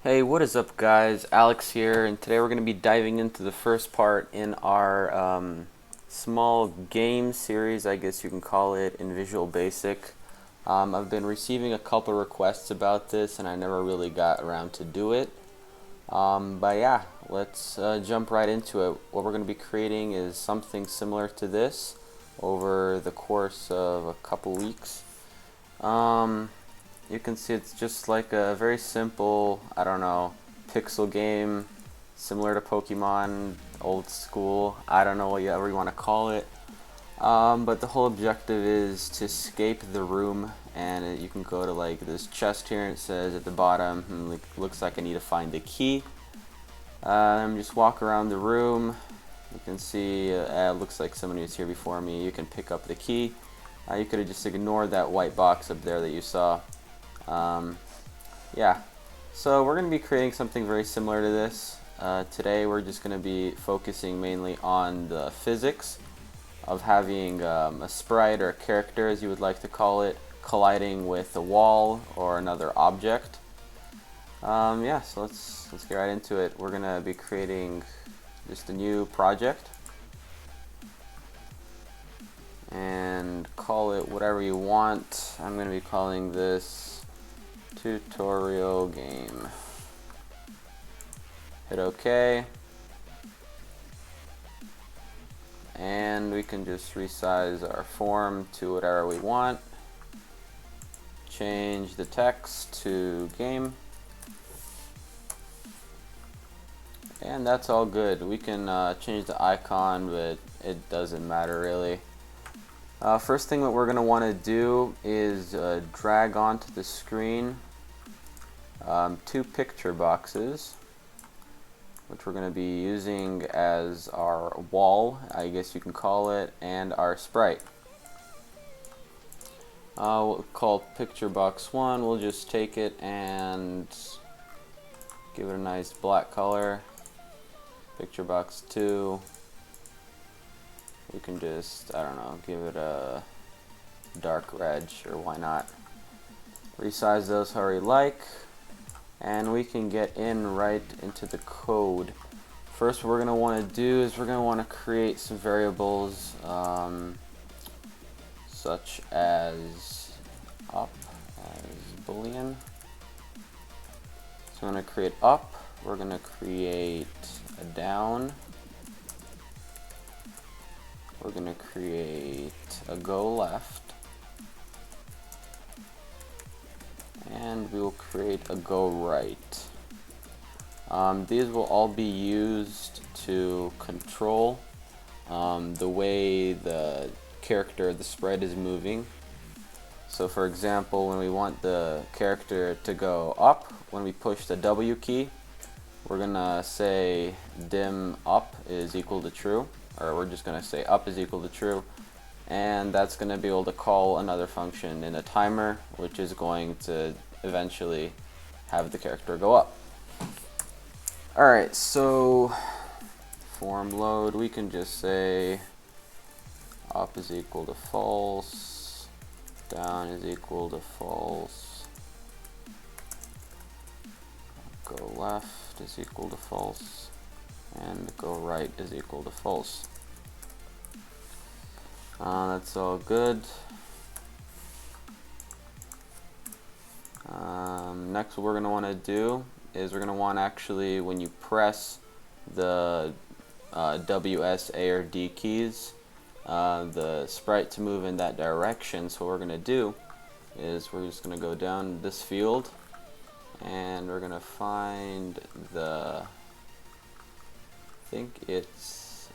Hey, what is up, guys? Alex here, and today we're going to be diving into the first part in our small game series, I guess you can call it, in Visual Basic. I've been receiving a couple requests about this, and I never really got around to do it. But yeah, let's jump right into it. What we're going to be creating is something similar to this over the course of a couple weeks. You can see it's just like a very simple, I don't know, pixel game, similar to Pokemon, old school, I don't know what you ever want to call it. But the whole objective is to escape the room, and you can go to like this chest here, and it says at the bottom, looks like I need to find the key. Just walk around the room. You can see it looks like somebody was here before me. You can pick up the key. You could have just ignored that white box up there that you saw. Yeah, so we're going to be creating something very similar to this. Today we're just going to be focusing mainly on the physics of having a sprite or a character, as you would like to call it, colliding with a wall or another object. Yeah, so let's get right into it. We're going to be creating just a new project and call it whatever you want. I'm going to be calling this tutorial game. Hit OK, and we can just resize our form to whatever we want. Change the text to game, and that's all good. We can change the icon, but it doesn't matter really. First thing that we're going to want to do is drag onto the screen two picture boxes, which we're going to be using as our wall, I guess you can call it, and our sprite. We'll call picture box 1. We'll just take it and give it a nice black color. Picture box 2, we can just, I don't know, give it a dark red, sure, why not. Resize those how we like, and we can get in right into the code. First, what we're going to want to do is we're going to want to create some variables such as up as boolean. So I'm going to create up, we're going to create a down, we're going to create a go left, and we will create a go right. These will all be used to control the way the character, the sprite, is moving. So for example, when we want the character to go up, when we push the W key, we're gonna say dim up is equal to true, or we're just gonna say up is equal to true, and that's gonna be able to call another function in a timer, which is going to eventually have the character go up. Alright, so form load, we can just say up is equal to false, down is equal to false, go left is equal to false, and go right is equal to false. That's all good. Next, what we're going to want to do is we're going to want, actually, when you press the W, S, A, or D keys, the sprite to move in that direction. So what we're going to do is we're just going to go down this field, and we're going to find the, I think it's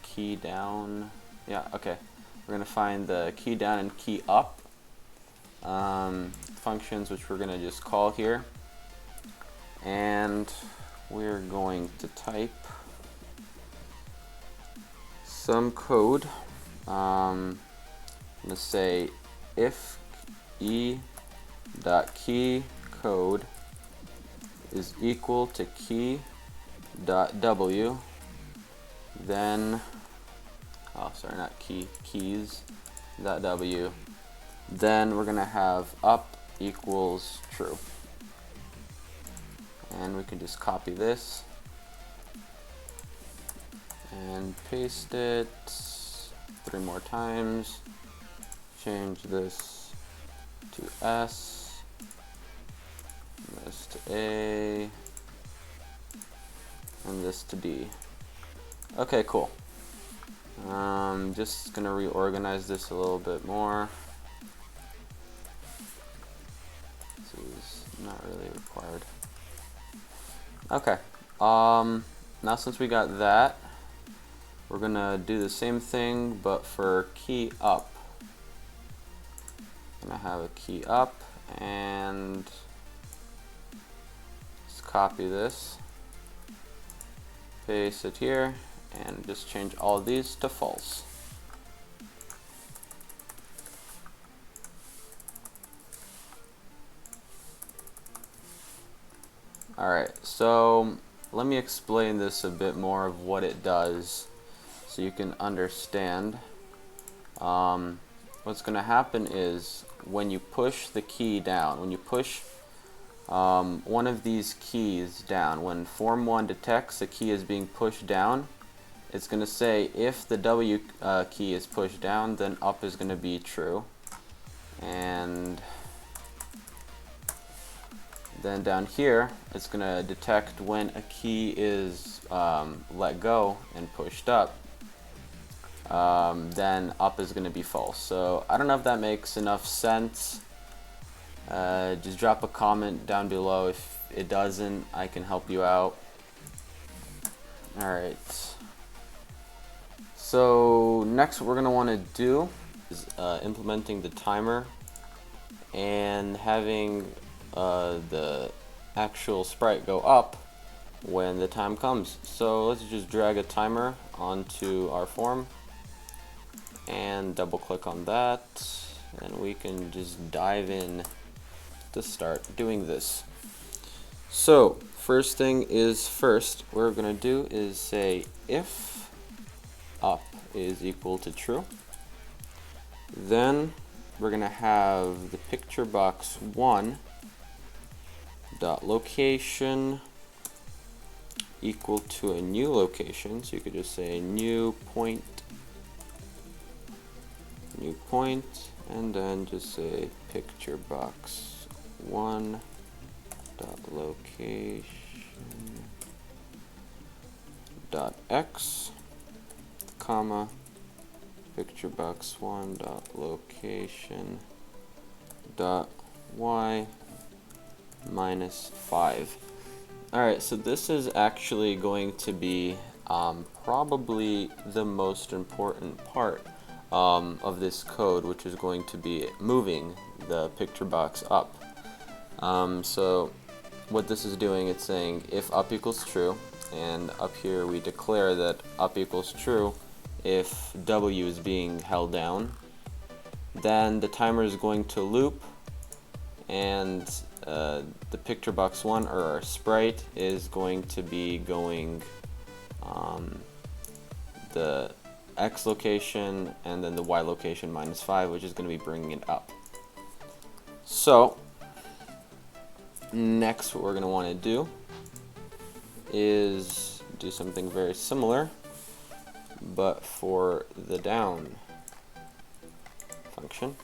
key down. Yeah, okay. We're going to find the key down and key up functions, which we're going to just call here. And we're going to type some code. I'm going to say if e.key code is equal to key.w, then, oh sorry, not keys.w, then we're going to have up equals true. and we can just copy this and paste it 3 more times. Change this to S, this to A, and this to D. Okay, cool. Just gonna reorganize this a little bit more. This is not really required. Okay. Now since we got that, we're gonna do the same thing, but for key up. Gonna have a key up, and just copy this, paste it here, and just change all of these to false. Alright, so let me explain this a bit more of what it does so you can understand. What's going to happen is when you push the key down, when you push one of these keys down, when Form 1 detects a key is being pushed down, it's going to say if the W key is pushed down, then up is going to be true. And then down here, it's going to detect when a key is let go and pushed up. Then up is going to be false. So I don't know if that makes enough sense. Just drop a comment down below. If it doesn't, I can help you out. Alright. So next what we're going to want to do is implementing the timer and having the actual sprite go up when the time comes. So let's just drag a timer onto our form and double click on that, and we can just dive in to start doing this. So first thing is first, what we're going to do is say if up is equal to true, then we're going to have the picture box 1 dot location equal to a new location, so you could just say new point, and then just say picture box 1 dot location dot x, comma, picture box 1 dot location dot y minus 5. Alright, so this is actually going to be probably the most important part of this code, which is going to be moving the picture box up. So what this is doing, it's saying if up equals true, and up here we declare that up equals true if W is being held down, then the timer is going to loop, and the picture box 1, or our sprite, is going to be going the X location and then the Y location minus 5, which is going to be bringing it up. So next what we're going to want to do is do something very similar, but for the down function.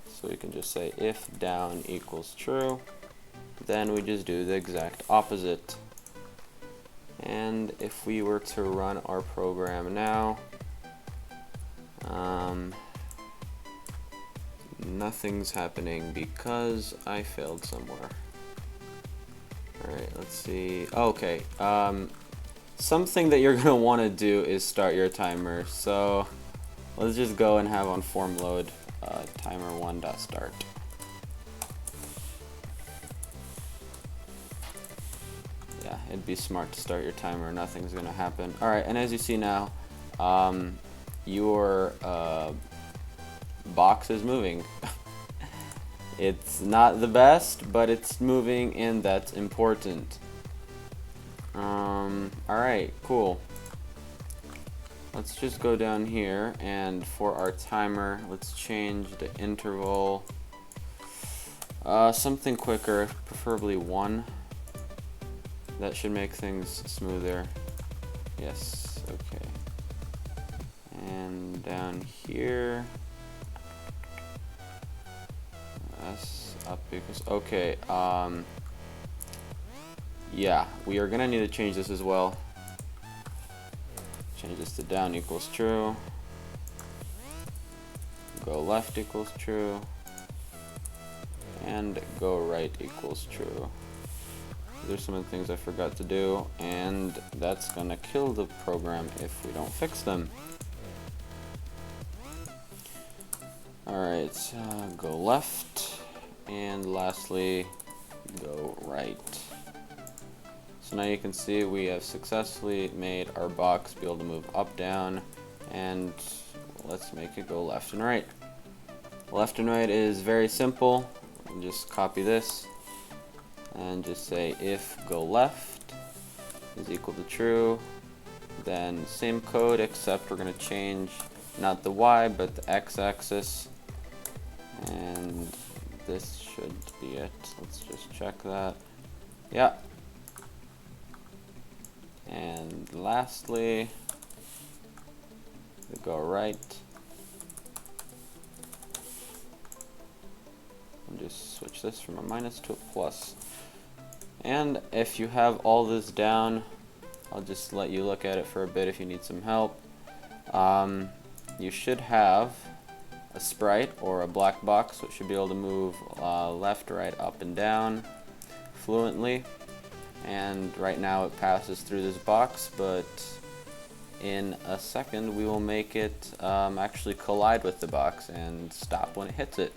So we can just say if down equals true, then we just do the exact opposite. And if we were to run our program now, nothing's happening because I failed somewhere. Alright, let's see. Okay, something that you're going to want to do is start your timer. So let's just go and have on form load timer 1.start. Yeah, it'd be smart to start your timer. Nothing's going to happen. Alright, and as you see now, your box is moving. It's not the best, but it's moving, and that's important. Alright, cool. Let's just go down here, and for our timer, let's change the interval. Something quicker, preferably 1. That should make things smoother. Yes, okay. And down here, S up equals, okay, yeah, we are gonna need to change this as well. Change this to down equals true. Go left equals true. And go right equals true. These are some of the things I forgot to do, and that's gonna kill the program if we don't fix them. Alright, go left, and lastly, go right. So now you can see we have successfully made our box be able to move up, down, and let's make it go left and right. Left and right is very simple. Just copy this and just say if go left is equal to true, then same code except we're going to change not the y but the x-axis, and this should be it. Let's just check that. Yeah. And lastly, we go right. And just switch this from a minus to a plus. And if you have all this down, I'll just let you look at it for a bit if you need some help. You should have a sprite or a black box, which should be able to move left, right, up, and down fluently. And right now it passes through this box, but in a second we will make it actually collide with the box and stop when it hits it.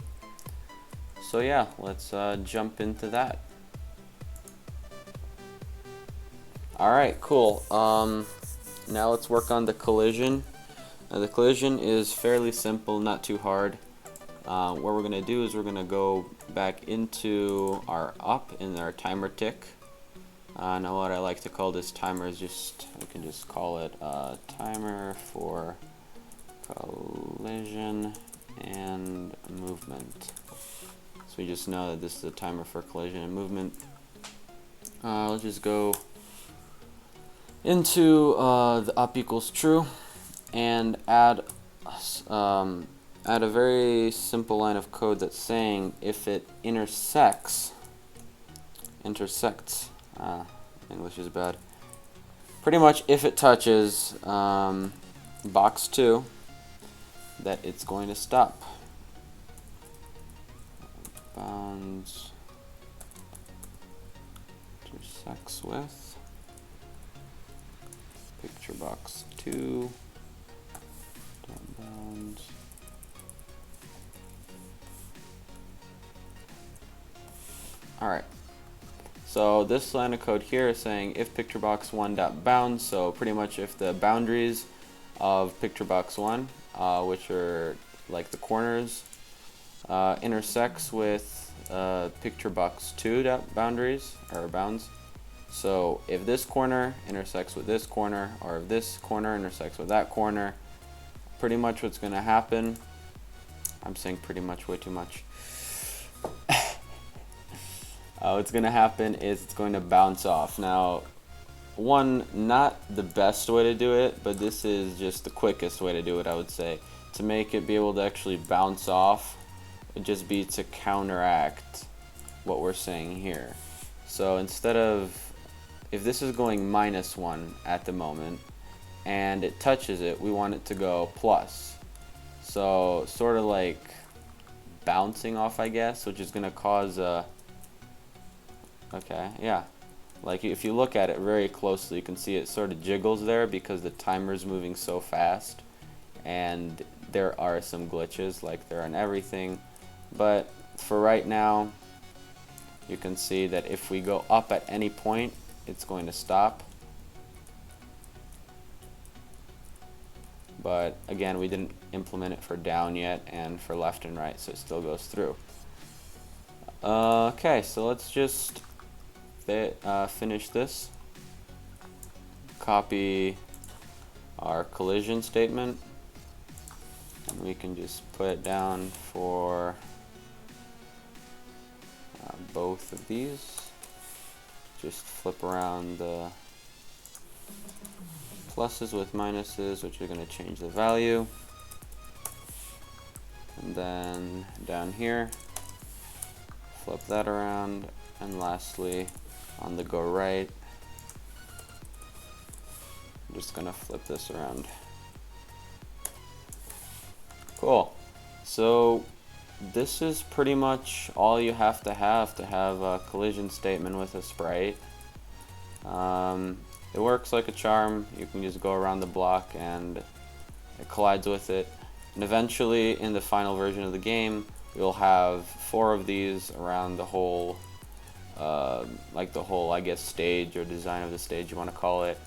So yeah, let's jump into that. Alright, cool. Now let's work on the collision. The collision is fairly simple, not too hard. What we're going to do is we're going to go back into our up in our timer tick. Now what I like to call this timer is just, we can just call it timer for collision and movement. So we just know that this is a timer for collision and movement. Let's just go into the up equals true and add a very simple line of code that's saying if it intersects, English is bad, pretty much if it touches box 2, that it's going to stop. Bounds intersects with picture box 2 bounds. Alright, so this line of code here is saying if picture box 1 dot bounds, so pretty much if the boundaries of picture box 1, which are like the corners, intersects with picture box 2 dot boundaries or bounds. So if this corner intersects with this corner, or if this corner intersects with that corner, pretty much what's going to happen, I'm saying pretty much way too much. What's going to happen is it's going to bounce off. Now, not the best way to do it, but this is just the quickest way to do it, I would say. To make it be able to actually bounce off, would just be to counteract what we're saying here. So instead of, if this is going -1 at the moment, and it touches it, we want it to go plus. So sort of like bouncing off, I guess, which is going to cause a, okay, yeah. Like if you look at it very closely, you can see it sort of jiggles there because the timer's moving so fast, and there are some glitches like there are in everything. But for right now, you can see that if we go up at any point, it's going to stop. But again, we didn't implement it for down yet and for left and right, so it still goes through. Okay, so let's just finish this. Copy our collision statement, and we can just put it down for both of these. Just flip around the pluses with minuses, which are going to change the value. And then down here, flip that around. And lastly, on the go right, I'm just going to flip this around. Cool. So this is pretty much all you have to have a collision statement with a sprite. It works like a charm. You can just go around the block and it collides with it. And eventually, in the final version of the game, you'll have 4 of these around the whole, like the whole, I guess, stage or design of the stage you want to call it.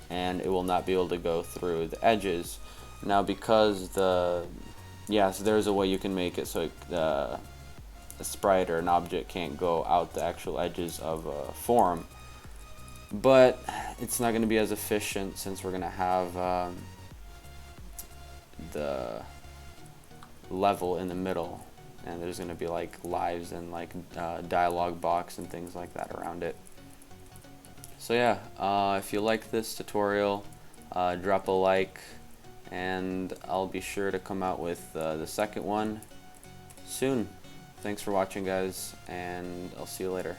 And it will not be able to go through the edges. Now, because so there's a way you can make it so a sprite or an object can't go out the actual edges of a form. But it's not going to be as efficient since we're going to have the level in the middle. And there's going to be like lives and like dialogue box and things like that around it. So yeah, if you like this tutorial, drop a like. And I'll be sure to come out with the second one soon. Thanks for watching, guys, and I'll see you later.